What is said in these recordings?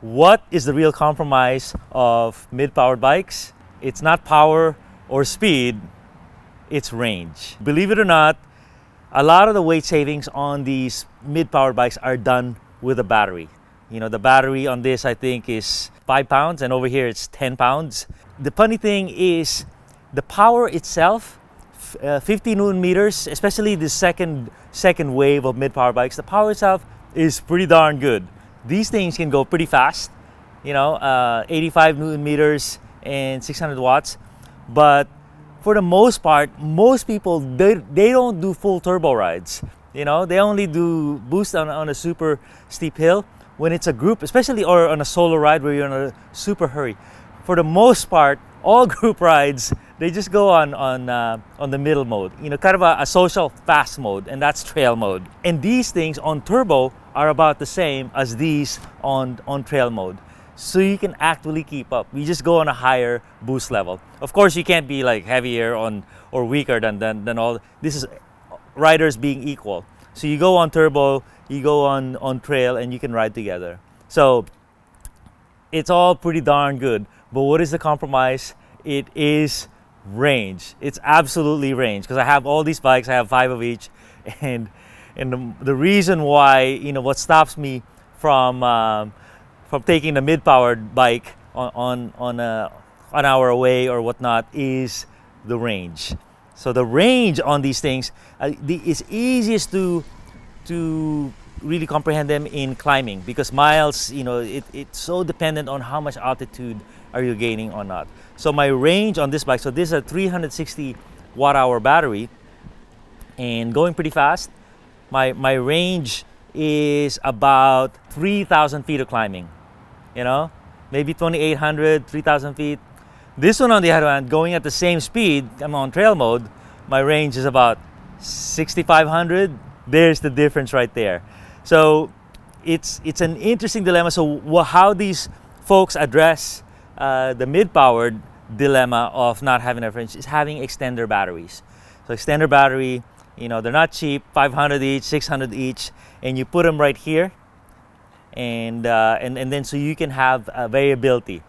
What is the real compromise of mid-powered bikes? It's not power or speed, it's range. Believe it or not, a lot of the weight savings on these mid-powered bikes are done with a battery. You know, the battery on this I think is 5 pounds, and over here it's 10 pounds. The funny thing is the power itself, 50 Newton meters, especially the second wave of mid-power bikes, the power itself is pretty darn good. These things can go pretty fast, you know, 85 Newton meters and 600 watts. But for the most part, most people, they don't do full turbo rides. You know, they only do boost on a super steep hill when it's a group, especially, or on a solo ride where you're in a super hurry. For the most part, all group rides, they just go on the middle mode, you know, kind of a social fast mode, and that's trail mode. And these things on turbo are about the same as these on trail mode. So you can actually keep up. You just go on a higher boost level. Of course, you can't be like heavier or weaker than all. This is riders being equal. So you go on turbo, you go on trail, and you can ride together. So it's all pretty darn good. But what is the compromise? It is range. It's absolutely range, because I have all these bikes. I have 5 of each, and the reason why, you know, what stops me from taking the mid-powered bike on an hour away or whatnot is the range. So the range on these things is easiest to really comprehend them in climbing, because miles, you know, it's so dependent on how much altitude are you gaining or not. So my range on this bike, so this is a 360 watt-hour battery, and going pretty fast, my range is about 3,000 feet of climbing. You know, maybe 2,800, 3,000 feet. This one, on the other hand, going at the same speed, I'm on trail mode, my range is about 6,500. There's the difference right there. So it's an interesting dilemma. So how these folks address the mid-powered dilemma of not having a range is having extender batteries. So extender battery, you know, they're not cheap, 500 each, 600 each, and you put them right here, and then so you can have variability.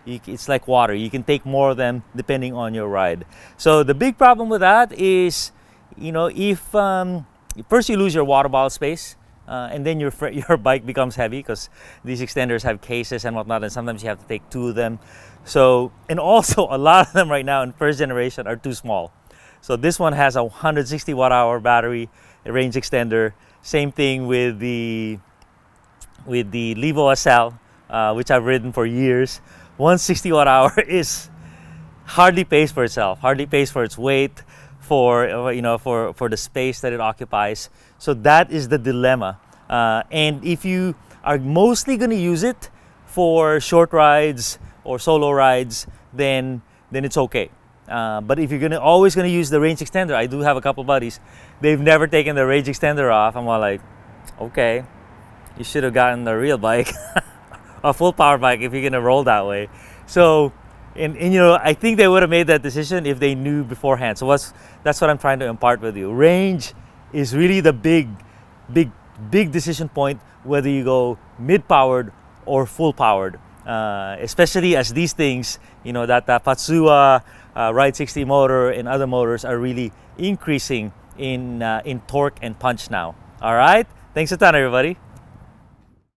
It's like water. You can take more of them depending on your ride. So the big problem with that is, you know, if first you lose your water bottle space, and then your bike becomes heavy, because these extenders have cases and whatnot, and sometimes you have to take 2 of them. So, and also a lot of them right now in first generation are too small. So this one has a 160 watt-hour battery, a range extender. Same thing with the Levo SL, which I've ridden for years. 160 watt-hour is hardly pays for itself, hardly pays for its weight, for you know, for the space that it occupies. So that is the dilemma. And if you are mostly going to use it for short rides or solo rides, then it's okay. But if you're always going to use the range extender, I do have a couple buddies, they've never taken the range extender off. I'm all like, okay, you should have gotten a real bike, a full power bike, if you're going to roll that way. So, and you know, I think they would have made that decision if they knew beforehand. So that's what I'm trying to impart with you. Range is really the big decision point, whether you go mid-powered or full-powered. Especially as these things, you know, that Fatsuwa Ride 60 motor and other motors are really increasing in torque and punch now. All right, thanks a ton, everybody.